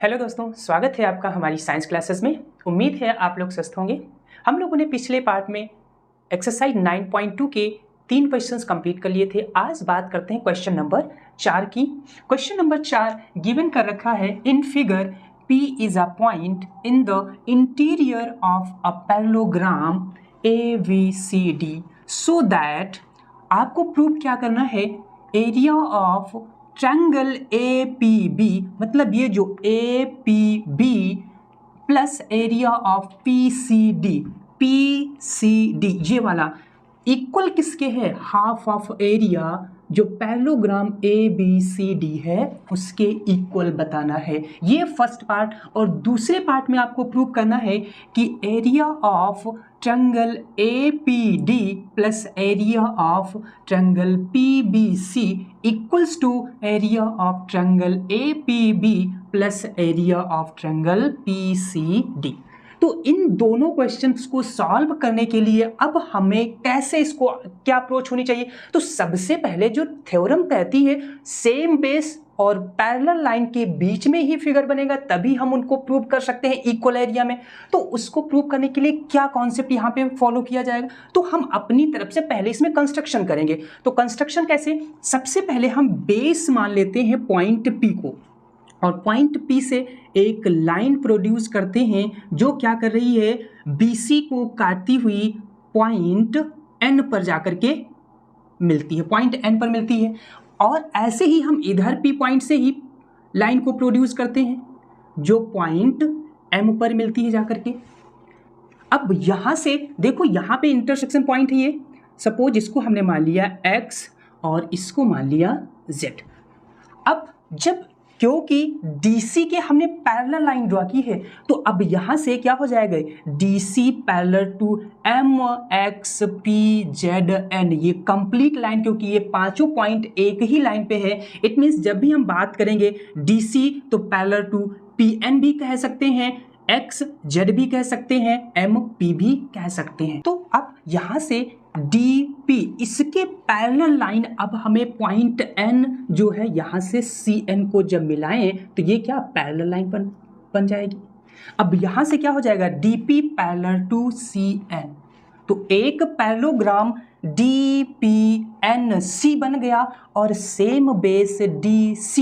Hello दोस्तों, स्वागत है आपका हमारी साइंस क्लासेस में। उम्मीद है आप लोग स्वस्थ होंगे। हम लोगों ने पिछले पार्ट में एक्सरसाइज 9.2 के 3 क्वेश्चंस कंप्लीट कर लिए थे। आज बात करते हैं क्वेश्चन नंबर 4 की। क्वेश्चन नंबर 4 गिवन कर रखा है in figure P is a point in the interior of a parallelogram ABCD so that आपको प्रूव क्या करना है, एरिया ऑफ ट्रायंगल APB, मतलब ये जो APB plus area of PCD ये वाला इक्वल किसके है, हाफ ऑफ एरिया जो पैरेललोग्राम ABCD है उसके इक्वल बताना है। ये फर्स्ट पार्ट। और दूसरे पार्ट में आपको प्रूव करना है कि area of triangle APD plus area of triangle PBC equals to area of triangle APB plus area of triangle PCD। तो इन दोनों क्वेश्चंस को सॉल्व करने के लिए अब हमें कैसे इसको क्या अप्रोच होनी चाहिए, तो सबसे पहले जो थ्योरम कहती है सेम बेस और पैरेलल लाइन के बीच में ही फिगर बनेगा तभी हम उनको प्रूव कर सकते हैं इक्वल एरिया में। तो उसको प्रूव करने के लिए क्या कॉन्सेप्ट यहाँ पे फॉलो किया जाएगा, तो हम अपनी तरफ से पहले इसमें कंस्ट्रक्शन करेंगे। तो कंस्ट्रक्शन कैसे, सबसे पहले हम बेस मान लेते हैं पॉइंट P को और पॉइंट P से एक लाइन प्रोड्यूस करते हैं जो क्या कर रही है, BC को काटती हुई पॉइंट N पर जाकर के मिलती है, पॉइंट N पर मिलती है। और ऐसे ही हम इधर P पॉइंट से ही लाइन को प्रोड्यूस करते हैं जो पॉइंट M पर मिलती है जाकर के। अब यहां से देखो, यहां पे इंटरसेक्शन पॉइंट है ये, सपोज इसको हमने मान लिया X और इसको मान लिया Z। अब जब क्योंकि DC के हमने पैरेलल लाइन ड्रॉ की है तो अब यहां से क्या हो जाएगा, DC पैरेलल टू MXPZN, ये कंप्लीट लाइन, क्योंकि ये पांचों पॉइंट एक ही लाइन पे है। इट मींस जब भी हम बात करेंगे DC तो पैरेलल टू PN भी कह सकते हैं, XZ भी कह सकते हैं, MP भी कह सकते हैं। तो अब यहां से DP इसके पैरेलल लाइन, अब हमें पॉइंट N जो है यहां से CN को जब मिलाएं तो ये क्या पैरेलल लाइन बन जाएगी। अब यहां से क्या हो जाएगा, DP पैरेलल टू CN, तो एक पैरेललोग्राम DPNC बन गया और सेम बेस DC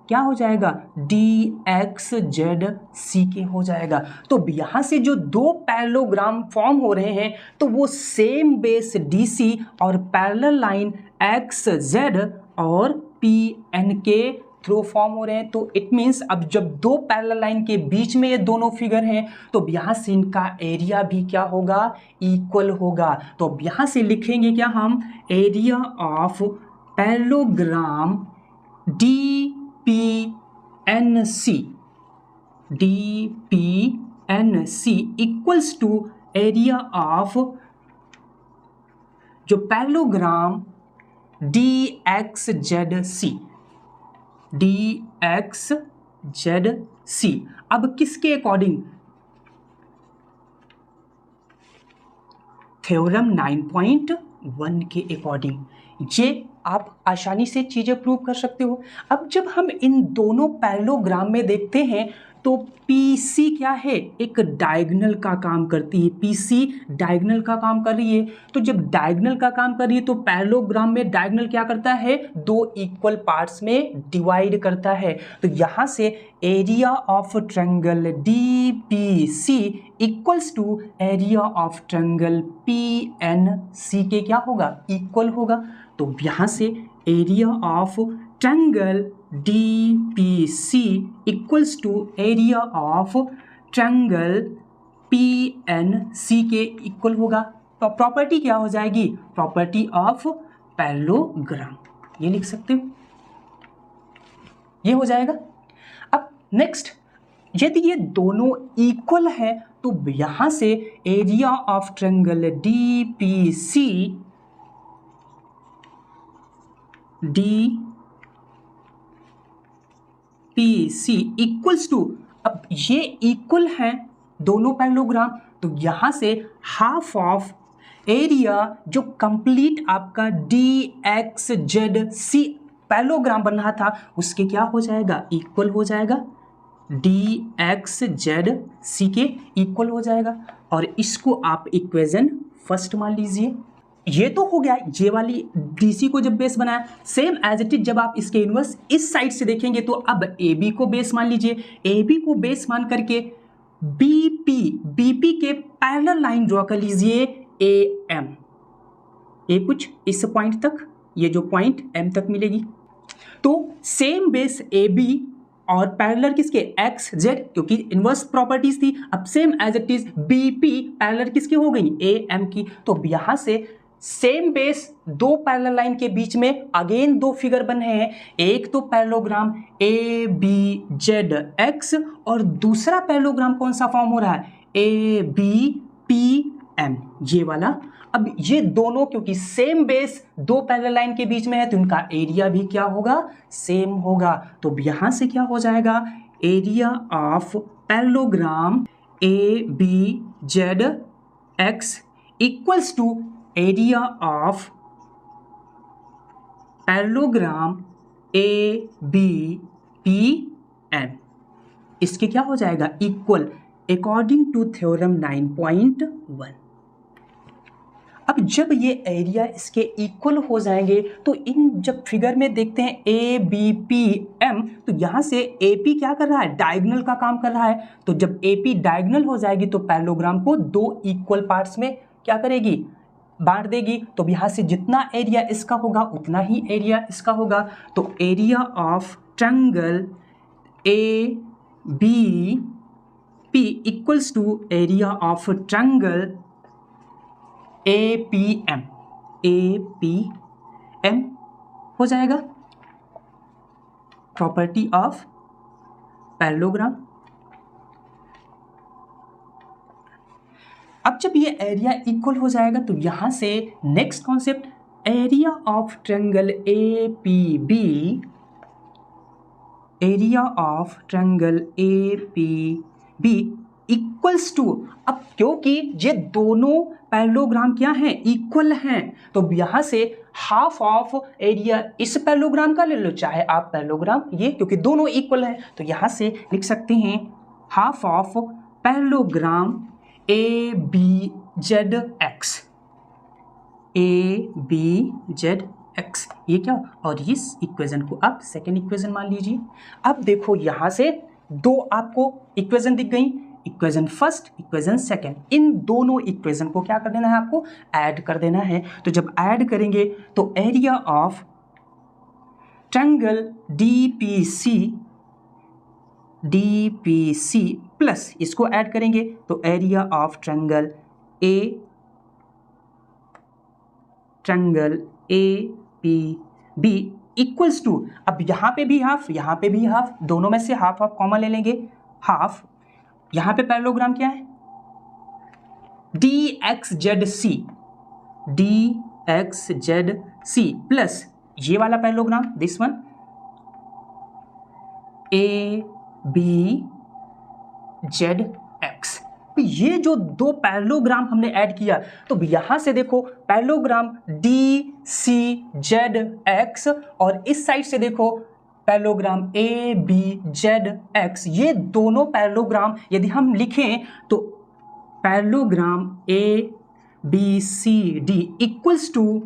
क्या हो जाएगा, DXZC के हो जाएगा। तो यहां से जो दो पैरेललोग्राम फॉर्म हो रहे हैं तो वो सेम बेस DC और पैरेलल लाइन XZ और PN के थ्रू फॉर्म हो रहे हैं। तो इट मीन्स अब जब दो पैरेलल लाइन के बीच में ये दोनों फिगर हैं तो यहां से इनका एरिया भी क्या होगा, इक्वल होगा। तो अब यहां से लिखेंगे क्या हम, area of parallelogram DPNC equals to area of जो पैरेललोग्राम DXZC। अब किसके अकॉर्डिंग, थ्योरम 9.1 के अकॉर्डिंग। ये आप आसानी से चीजें प्रूव कर सकते हो। अब जब हम इन दोनों पैरेललोग्राम में देखते हैं तो PC क्या है, एक डायगोनल का काम करती है, PC डायगोनल का काम कर रही है। तो जब डायगोनल का काम कर रही है तो पैरेललोग्राम में डायगोनल क्या करता है, दो इक्वल पार्ट्स में डिवाइड करता है। तो यहां से area of triangle DPC equals to area of triangle PNC के क्या होगा, इक्वल होगा। तो यहां से area of triangle DPC equals to area of triangle PNC के इक्वल होगा। तो प्रॉपर्टी क्या हो जाएगी, प्रॉपर्टी ऑफ पैरेललोग्राम, ये लिख सकते हो, ये हो जाएगा। अब नेक्स्ट, यदि ये दोनों इक्वल है तो यहां से area of triangle DPC equals to, अब ये इक्वल हैं दोनों पैरेललोग्राम तो यहां से हाफ ऑफ एरिया जो कंप्लीट आपका DXZC पैरेललोग्राम बन रहा था उसके क्या हो जाएगा, इक्वल हो जाएगा। डी एक्स जेड सी के इक्वल हो जाएगा। और इसको आप इक्वेशन फर्स्ट मान लीजिए। ये तो हो गया, ये वाली डीसी को जब बेस बनाया, सेम एज इट इज जब आप इसके इनवर्स इस साइड से देखेंगे तो अब ए बी को बेस मान लीजिए। ए बी को बेस मान करके बीपी के पैरेलल लाइन ड्रॉ कर लीजिए ए एम। ये कुछ इस पॉइंट तक, ये जो पॉइंट एम तक मिलेगी। तो सेम बेस ए बी और पैरेलल किसके, एक्स जेड, क्योंकि इनवर्स प्रॉपर्टीज थी। अब same as it is BP parallel किसकी हो गई, ए एम की। तो यहां से सेम बेस दो पैरेलल लाइन के बीच में अगेन दो फिगर बने हैं। एक तो parallelogram A B Z X और दूसरा पैरेललोग्राम कौन सा फॉर्म हो रहा है, ए बी पी एम, ये वाला। अब ये दोनों क्योंकि सेम बेस दो पैरेलल लाइन के बीच में है तो इनका एरिया भी क्या होगा, सेम होगा। तो यहां से क्या हो जाएगा, area of parallelogram A B Z X equals to area of parallelogram A B P N. इसके क्या हो जाएगा, इक्वल अकॉर्डिंग टू थ्योरम 9.1। अब जब ये एरिया इसके इक्वल हो जाएंगे तो इन जब फिगर में देखते हैं ए बी पी एम, तो यहाँ से ए पी क्या कर रहा है, डायगोनल का काम कर रहा है। तो जब ए पी डायगोनल हो जाएगी तो पैरेललोग्राम को दो इक्वल पार्ट्स में क्या करेगी, बांट देगी। तो यहाँ से जितना एरिया इसका होगा उतना ही एरिया इसका होगा। तो area of triangle A B P equals to area of triangle A P M हो जाएगा। Property of parallelogram. अब जब ये एरिया इक्वल हो जाएगा तो यहां से next concept, area of triangle A P B, area of triangle A P B equals to, अब क्योंकि ये दोनों पैरेललोग्राम क्या हैं, इक्वल हैं, तो यहां से हाफ ऑफ एरिया इस पैरेललोग्राम का ले लो चाहे आप पैरेललोग्राम ये, क्योंकि दोनों इक्वल हैं तो यहां से लिख सकते हैं half of parallelogram A B Z X, A B Z X, ये क्या, और इस इक्वेशन को आप सेकेंड इक्वेशन मान लीजिए। अब देखो यहां से दो आपको इक्वेशन दिख गई, इक्वेशन फर्स्ट, इक्वेशन सेकेंड। इन दोनों इक्वेशन को क्या कर देना है, आपको ऐड कर देना है। तो जब ऐड करेंगे तो area of triangle DPC plus इसको ऐड करेंगे तो area of triangle A P B equals to, अब यहां पे भी हाफ, यहां पे भी हाफ, दोनों में से हाफ हाफ कॉमन ले लेंगे, हाफ। यहां पे पैरेललोग्राम क्या है, D X Z C plus ये वाला parallelogram this one A B Z X. ये जो दो पैरेललोग्राम हमने ऐड किया तो यहां से देखो parallelogram D C Z X और इस साइड से देखो parallelogram A B Z X. ये दोनों पैरेललोग्राम यदि हम लिखें तो parallelogram A B C D equals to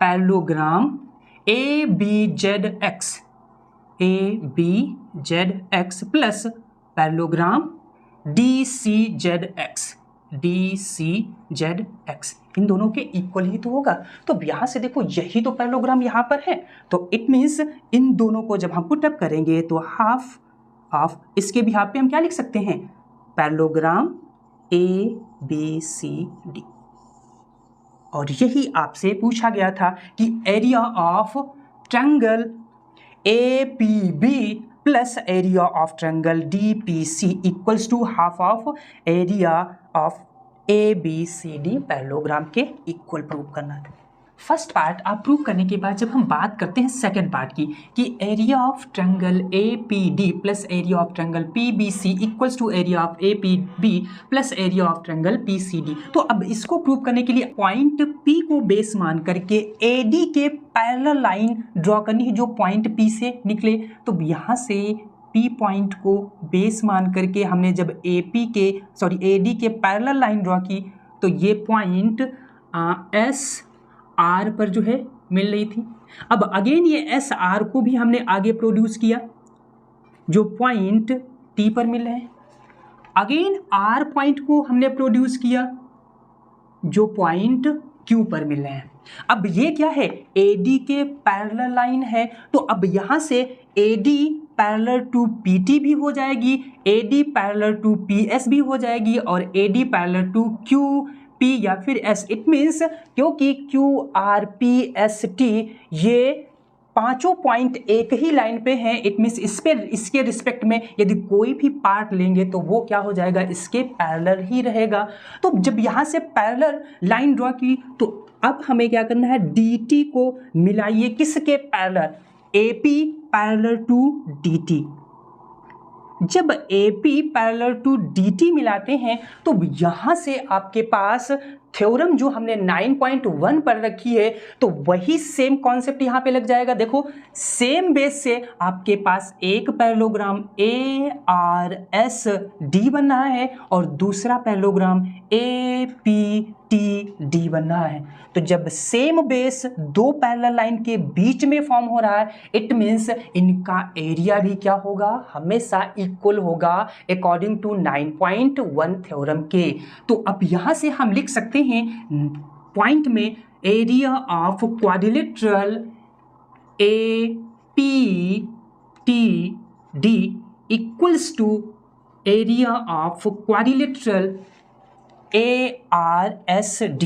parallelogram A B Z X plus parallelogram D C Z X, इन दोनों के इक्वल ही तो होगा। तो यहां से देखो यही तो पैरेललोग्राम यहां पर है, तो इट मीन्स इन दोनों को जब हम पुटअप करेंगे तो हाफ ऑफ इसके भी हाफ पे हम क्या लिख सकते हैं, parallelogram A B C D. और यही आपसे पूछा गया था कि area of triangle A P B plus area of triangle D P C equals to half of area of A B C D parallelogram के इक्वल प्रूव करना था। फर्स्ट पार्ट आप प्रूव करने के बाद जब हम बात करते हैं सेकंड पार्ट की कि area of triangle A P D plus area of triangle P B C equals to area of A P B plus area of triangle P C D. तो अब इसको प्रूव करने के लिए पॉइंट पी को base मान करके A D के पैरेलल लाइन ड्रॉ करनी है जो पॉइंट पी से निकले। तो यहाँ से पी पॉइंट को बेस मान करके हमने जब एडी के पैरेलल लाइन ड्रॉ की तो ये पॉइंट एस आर पर जो है मिल रही थी। अब अगेन ये एस आर को भी हमने आगे प्रोड्यूस किया जो पॉइंट टी पर मिल रहे हैं। अगेन आर पॉइंट को हमने प्रोड्यूस किया जो पॉइंट क्यू पर मिल रहे हैं। अब ये क्या है, एडी के पैरेलल लाइन है, तो अब यहां से एडी पैरेलल टू पीटी भी हो जाएगी, एडी पैरेलल टू पीएस भी हो जाएगी और AD parallel to Q P या फिर एस। इट मीन्स क्योंकि Q R P S T ये पांचों पॉइंट एक ही लाइन पे हैं, इट मीन्स इसके रिस्पेक्ट में यदि कोई भी पार्ट लेंगे तो वो क्या हो जाएगा, इसके पैरेलल ही रहेगा। तो जब यहाँ से पैरेलल लाइन ड्रॉ की तो अब हमें क्या करना है, dt को मिलाइए किसके parallel, AP parallel to dt। जब AP पैरेलल टू dt मिलाते हैं तो यहाँ से आपके पास थ्योरम जो हमने 9.1 पर रखी है तो वही सेम कॉन्सेप्ट यहाँ पे लग जाएगा। देखो सेम बेस से आपके पास एक पैरेललोग्राम ARSD बन रहा है और दूसरा पैरेललोग्राम APTD बन रहा है। तो जब सेम बेस दो पैरेलल लाइन के बीच में फॉर्म हो रहा है इट मीन्स इनका एरिया भी क्या होगा, हमेशा इक्वल होगा अकॉर्डिंग टू 9.1 थ्योरम के। तो अब यहाँ से हम लिख सकते हैं पॉइंट में area of quadrilateral APTD equals to area of quadrilateral ARSD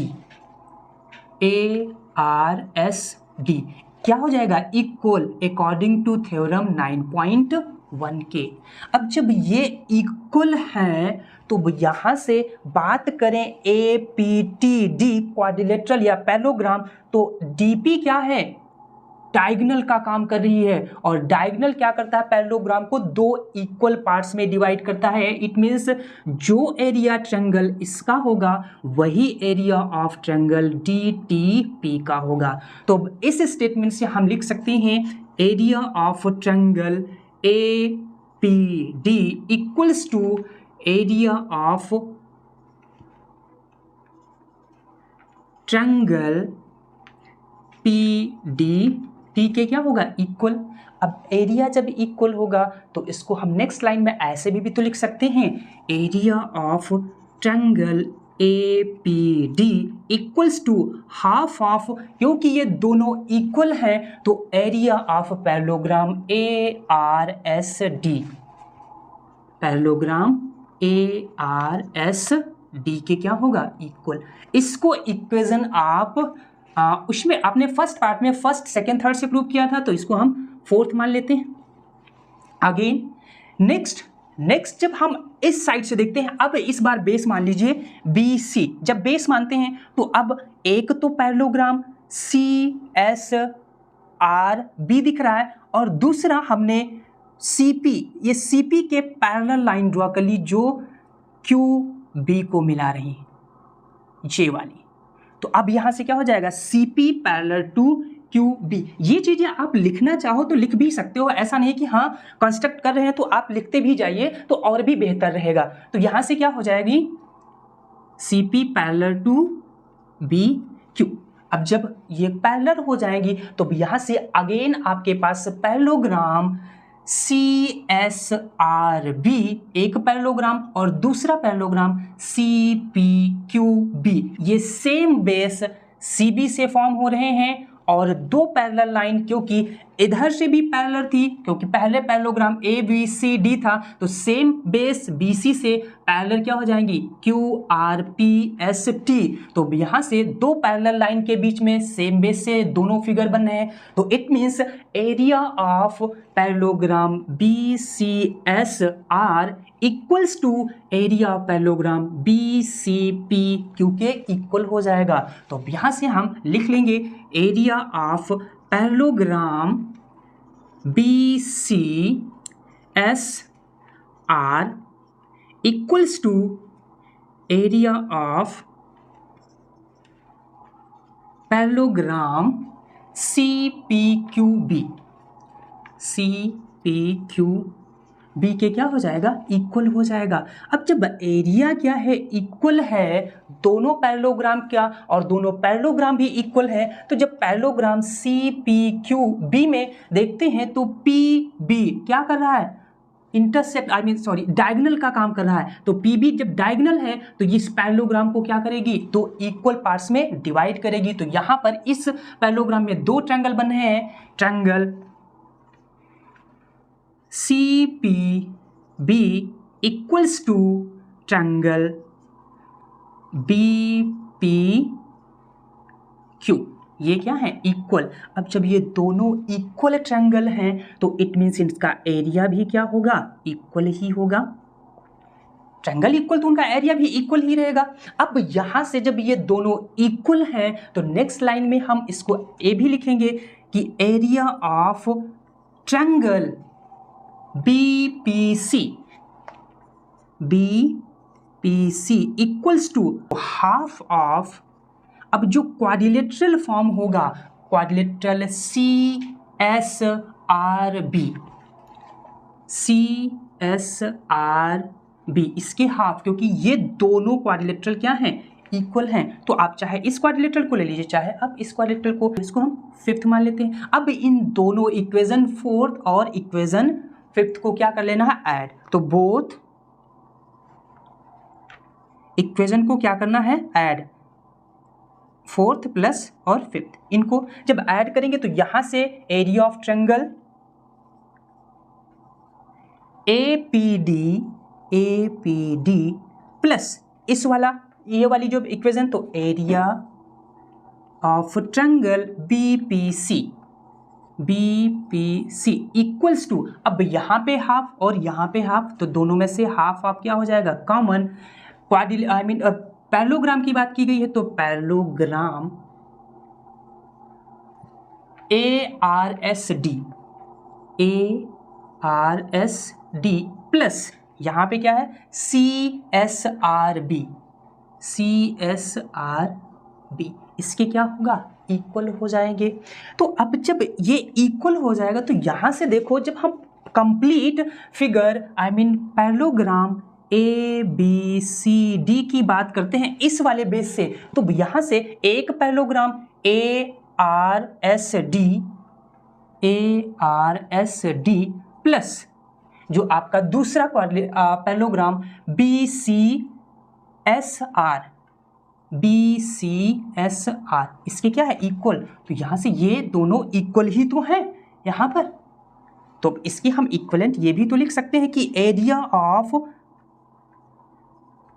क्या हो जाएगा, इक्वल अकॉर्डिंग टू थ्योरम 9.1 के। अब जब ये इक्वल है तो यहाँ से बात करें APTD क्वाड्रिलेटरल या पैरेललोग्राम तो DP क्या है, डायगोनल का काम कर रही है और डायगोनल क्या करता है, पैरेललोग्राम को दो इक्वल पार्ट्स में डिवाइड करता है। इट मीन्स जो एरिया ट्रायंगल इसका होगा वही एरिया ऑफ ट्रायंगल DTP का होगा। तो इस स्टेटमेंट से हम लिख सकते हैं area of triangle APD equals to area of triangle PDT के क्या होगा, इक्वल। अब एरिया जब इक्वल होगा तो इसको हम नेक्स्ट लाइन में ऐसे भी तो लिख सकते हैं area of triangle APD equals to half of, क्योंकि ये दोनों इक्वल हैं तो area of parallelogram ARSD, parallelogram ARSD के क्या होगा, इक्वल। इसको इक्वेशन आप उसमें आपने फर्स्ट पार्ट में फर्स्ट सेकेंड थर्ड से प्रूव किया था तो इसको हम फोर्थ मान लेते हैं। अगेन नेक्स्ट जब हम इस साइड से देखते हैं, अब इस बार बेस मान लीजिए BC। जब बेस मानते हैं तो अब एक तो पैरेललोग्राम CSRB दिख रहा है और दूसरा हमने CP, ये CP के पैरेलल लाइन ड्रॉ कर ली जो QB को मिला रही है, ये वाली। तो अब यहां से क्या हो जाएगा, CP पैरेलल टू QB। ये चीजें आप लिखना चाहो तो लिख भी सकते हो, ऐसा नहीं कि हाँ कंस्ट्रक्ट कर रहे हैं तो आप लिखते भी जाइए तो और भी बेहतर रहेगा। तो यहां से क्या हो जाएगी, CP पैरेलल टू BQ। अब जब ये पैरेलल हो जाएंगी तो यहां से अगेन आपके पास पैरेललोग्राम CSRB एक पैरेललोग्राम और दूसरा पैरेललोग्राम CPQB, ये सेम बेस CB से फॉर्म हो रहे हैं और दो पैरेलल लाइन क्योंकि इधर से भी पैरेलल थी, क्योंकि पहले पैरेललोग्राम ABCD था तो सेम बेस BC से पैरेलल क्या हो जाएंगी, QRPST। तो यहाँ से दो पैरेलल लाइन के बीच में सेम बेस से दोनों फिगर बन रहे हैं तो it means area of parallelogram BCSR equals to area of parallelogram BCPQ के इक्वल हो जाएगा। तो यहाँ से हम लिख लेंगे area of parallelogram BCSR equals to area of parallelogram CPQB B के क्या हो जाएगा, इक्वल हो जाएगा। अब जब एरिया क्या है, इक्वल है दोनों पैरेललोग्राम क्या, और दोनों पैरेललोग्राम भी इक्वल है, तो जब parallelogram C P Q B में देखते हैं तो पी बी क्या कर रहा है, इंटरसेक्ट डायगोनल का काम कर रहा है। तो पी बी जब डायगोनल है तो इस पैरेललोग्राम को क्या करेगी, तो इक्वल पार्ट्स में डिवाइड करेगी। तो यहां पर इस पैरेललोग्राम में दो ट्रायंगल बने हैं, triangle C P B equals to triangle B P Q, ये क्या है, इक्वल। अब जब ये दोनों इक्वल ट्रायंगल हैं तो इट मीन्स इसका एरिया भी क्या होगा, इक्वल ही होगा। ट्रायंगल इक्वल तो उनका एरिया भी इक्वल ही रहेगा। अब यहां से जब ये दोनों इक्वल हैं तो नेक्स्ट लाइन में हम इसको ए भी लिखेंगे कि area of triangle BPC equals to half of, अब जो क्वाड्रिलेटरल फॉर्म होगा, क्वाड्रिलेटरल CSRB, इसके हाफ, क्योंकि ये दोनों क्वाड्रिलेटरल क्या हैं, इक्वल हैं। तो आप चाहे इस क्वाड्रिलेटरल को ले लीजिए, चाहे अब इस क्वाड्रिलेटरल को, इसको हम फिफ्थ मान लेते हैं। अब इन दोनों इक्वेशन फोर्थ और इक्वेशन फिफ्थ को क्या कर लेना है, ऐड। तो बोथ इक्वेशन को क्या करना है, ऐड, फोर्थ प्लस और फिफ्थ, इनको जब ऐड करेंगे तो यहां से area of triangle APD plus इस वाला, ये वाली जो इक्वेशन, तो area of triangle BPC equals to, अब यहां पे हाफ और यहां पे हाफ, तो दोनों में से हाफ हाफ क्या हो जाएगा, कॉमन। पैरेललोग्राम की बात की गई है तो पैरेललोग्राम ARSD प्लस यहां पे क्या है, CSRB, इसके क्या होगा, इक्वल हो जाएंगे। तो अब जब ये इक्वल हो जाएगा तो यहां से देखो, जब हम कंप्लीट फिगर पैरेललोग्राम ABCD की बात करते हैं इस वाले बेस से, तो यहां से एक पैरेललोग्राम ARSD प्लस जो आपका दूसरा पैरेललोग्राम BCSR, इसके क्या है, इक्वल। तो यहां से ये दोनों इक्वल ही तो हैं यहां पर, तो इसकी हम इक्विवेलेंट ये भी तो लिख सकते हैं कि area of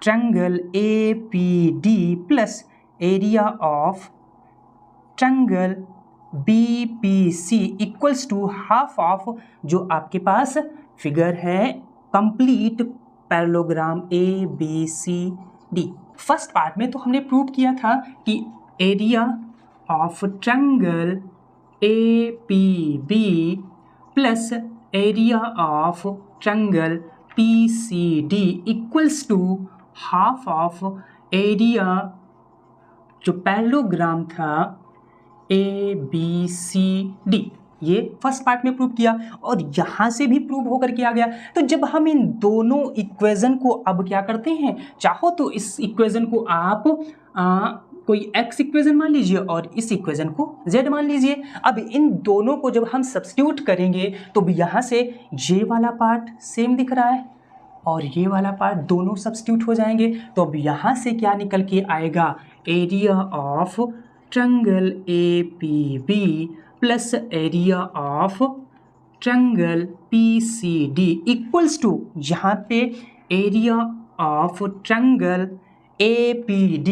triangle APD plus area of triangle BPC equals to half of जो आपके पास फिगर है complete parallelogram ABCD। First part में तो हमने प्रूव किया था कि area of triangle APB plus area of triangle PCD equals to half of area जो पैरेललोग्राम था ABCD। ये फर्स्ट पार्ट में प्रूव किया और यहाँ से भी प्रूव होकर के आ गया। तो जब हम इन दोनों इक्वेशन को अब क्या करते हैं, चाहो तो इस इक्वेशन को आप कोई x इक्वेशन मान लीजिए और इस इक्वेशन को z मान लीजिए। अब इन दोनों को जब हम सब्स्टिट्यूट करेंगे तो यहाँ से j वाला पार्ट सेम दिख रहा है और ये वाला पार्ट दोनों सब्स्टिट्यूट हो जाएंगे। तो अब यहाँ से क्या निकल के आएगा, area of triangle APB plus area of triangle PCD equals to, यहाँ पे area of triangle APD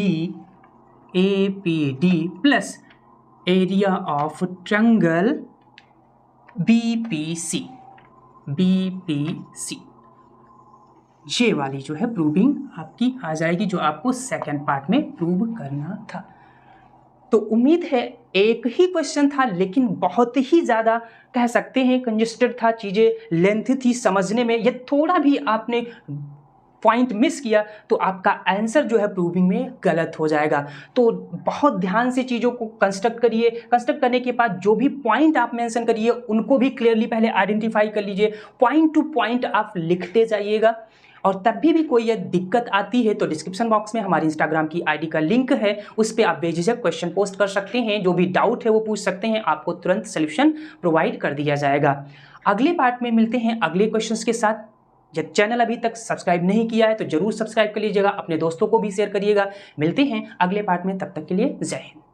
plus area of triangle BPC। ये वाली जो है प्रूविंग आपकी आ जाएगी जो आपको सेकंड पार्ट में प्रूव करना था। तो उम्मीद है एक ही क्वेश्चन था लेकिन बहुत ही ज़्यादा कह सकते हैं कंजेस्टेड था, चीज़ें लेंथ थी समझने में। ये थोड़ा भी आपने पॉइंट मिस किया तो आपका आंसर जो है प्रूविंग में गलत हो जाएगा। तो बहुत ध्यान से चीज़ों को कंस्ट्रक्ट करिए। कंस्ट्रक्ट करने के बाद जो भी पॉइंट आप मेंशन करिए उनको भी क्लियरली पहले आइडेंटिफाई कर लीजिए। पॉइंट टू पॉइंट आप लिखते जाइएगा। और तब भी कोई यह दिक्कत आती है तो डिस्क्रिप्शन बॉक्स में हमारी इंस्टाग्राम की आईडी का लिंक है, उस पर आप बेझिझक क्वेश्चन पोस्ट कर सकते हैं। जो भी डाउट है वो पूछ सकते हैं, आपको तुरंत सोल्यूशन प्रोवाइड कर दिया जाएगा। अगले पार्ट में मिलते हैं अगले क्वेश्चंस के साथ। जब चैनल अभी तक सब्सक्राइब नहीं किया है तो जरूर सब्सक्राइब कर लीजिएगा, अपने दोस्तों को भी शेयर करिएगा। मिलते हैं अगले पार्ट में, तब तक के लिए जय हिंद।